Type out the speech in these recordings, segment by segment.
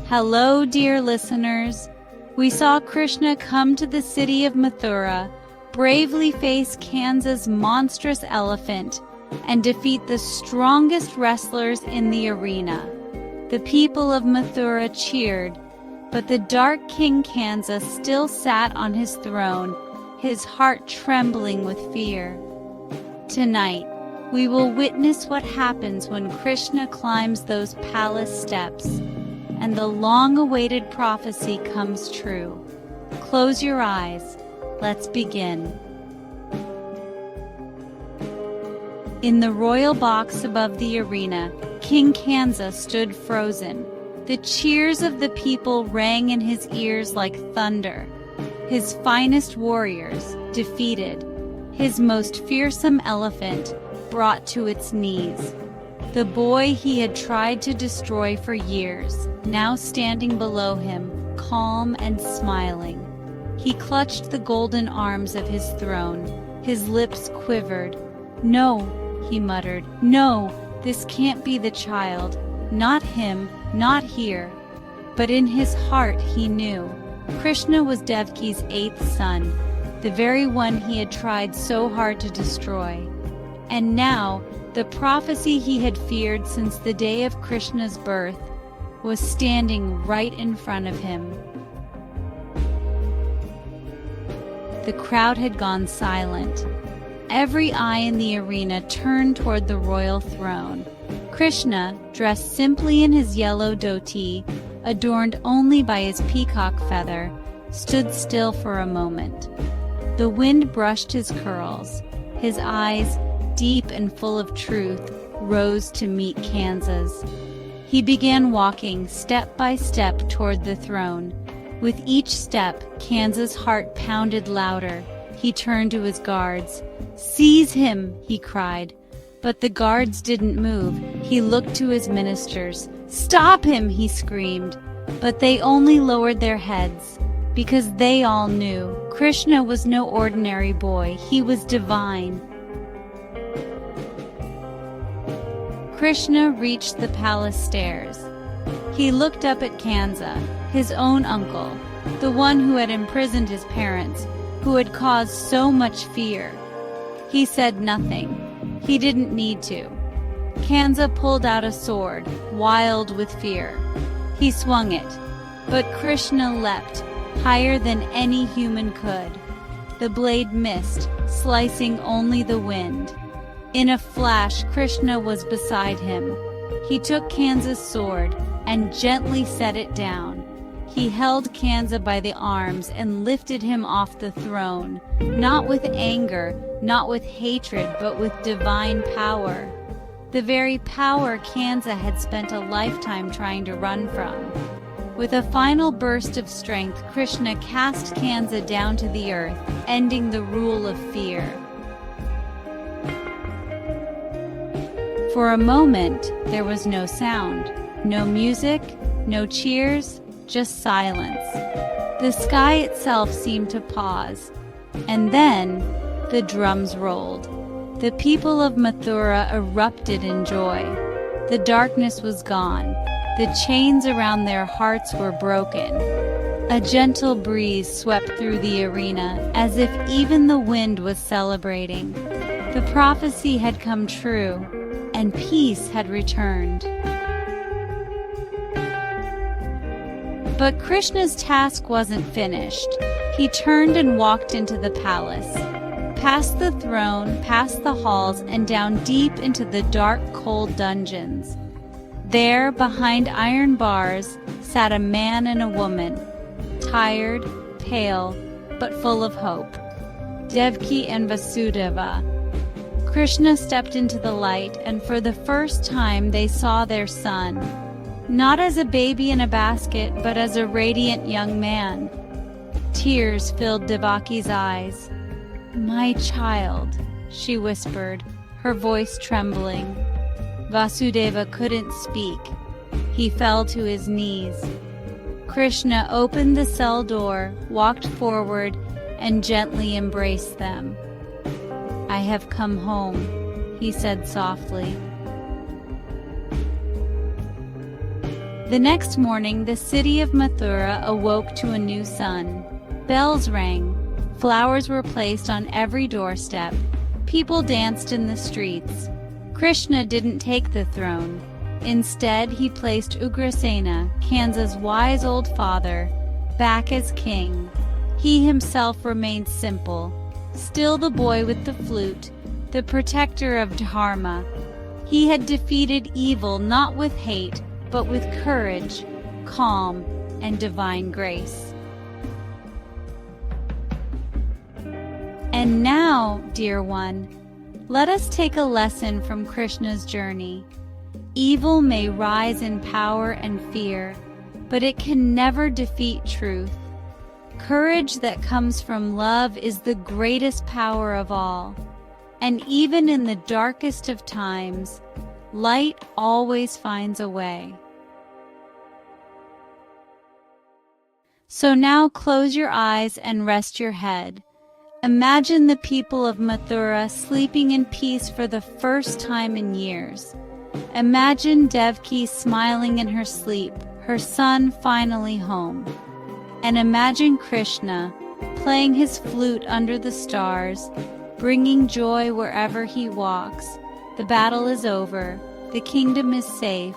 Hello, dear listeners. We saw Krishna come to the city of Mathura, bravely face Kansa's monstrous elephant, and defeat the strongest wrestlers in the arena. The people of Mathura cheered, but the dark King Kansa still sat on his throne, his heart trembling with fear. Tonight, we will witness what happens when Krishna climbs those palace steps, and the long-awaited prophecy comes true. Close your eyes. Let's begin. In the royal box above the arena, King Kansa stood frozen. The cheers of the people rang in his ears like thunder. His finest warriors defeated, his most fearsome elephant brought to its knees. The boy he had tried to destroy for years, now standing below him, calm and smiling. He clutched the golden arms of his throne. His lips quivered. "No," he muttered. "No, this can't be the child. Not him, not here." But in his heart he knew. Krishna was Devki's 8th son, the very one he had tried so hard to destroy. And now, the prophecy he had feared since the day of Krishna's birth was standing right in front of him. The crowd had gone silent. Every eye in the arena turned toward the royal throne. Krishna, dressed simply in his yellow dhoti, adorned only by his peacock feather, stood still for a moment. The wind brushed his curls. His eyes, deep and full of truth, rose to meet Kansa's. He began walking step by step toward the throne. With each step, Kansa's heart pounded louder. He turned to his guards. "Seize him!" he cried. But the guards didn't move. He looked to his ministers. "Stop him!" he screamed. But they only lowered their heads, because they all knew Krishna was no ordinary boy. He was divine. Krishna reached the palace stairs. He looked up at Kansa, his own uncle, the one who had imprisoned his parents, who had caused so much fear. He said nothing. He didn't need to. Kansa pulled out a sword, wild with fear. He swung it, but Krishna leapt, higher than any human could. The blade missed, slicing only the wind. In a flash, Krishna was beside him. He took Kansa's sword and gently set it down. He held Kansa by the arms and lifted him off the throne, not with anger, not with hatred, but with divine power. The very power Kansa had spent a lifetime trying to run from. With a final burst of strength, Krishna cast Kansa down to the earth, ending the rule of fear. For a moment, there was no sound, no music, no cheers, just silence. The sky itself seemed to pause, and then the drums rolled. The people of Mathura erupted in joy. The darkness was gone. The chains around their hearts were broken. A gentle breeze swept through the arena, as if even the wind was celebrating. The prophecy had come true, and peace had returned. But Krishna's task wasn't finished. He turned and walked into the palace, past the throne, past the halls, and down deep into the dark, cold dungeons. There, behind iron bars, sat a man and a woman, tired, pale, but full of hope. Devki and Vasudeva. Krishna stepped into the light, and for the first time they saw their son, not as a baby in a basket, but as a radiant young man. Tears filled Devaki's eyes. "My child," she whispered, her voice trembling. Vasudeva couldn't speak. He fell to his knees. Krishna opened the cell door, walked forward, and gently embraced them. "I have come home," he said softly. The next morning, the city of Mathura awoke to a new sun. Bells rang, flowers were placed on every doorstep, people danced in the streets. Krishna didn't take the throne. Instead, he placed Ugrasena, Kansa's wise old father, back as king. He himself remained simple, still the boy with the flute, the protector of dharma. He had defeated evil not with hate, but with courage, calm, and divine grace. And now, dear one, let us take a lesson from Krishna's journey. Evil may rise in power and fear, but it can never defeat truth. Courage that comes from love is the greatest power of all. And even in the darkest of times, light always finds a way. So now close your eyes and rest your head. Imagine the people of Mathura sleeping in peace for the first time in years. Imagine Devaki smiling in her sleep, her son finally home. And imagine Krishna playing his flute under the stars, bringing joy wherever he walks. The battle is over, the kingdom is safe,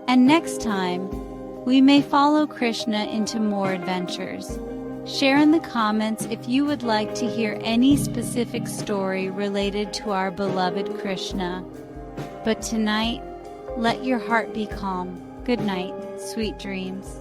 and next time, we may follow Krishna into more adventures. Share in the comments if you would like to hear any specific story related to our beloved Krishna. But tonight, let your heart be calm. Good night, sweet dreams.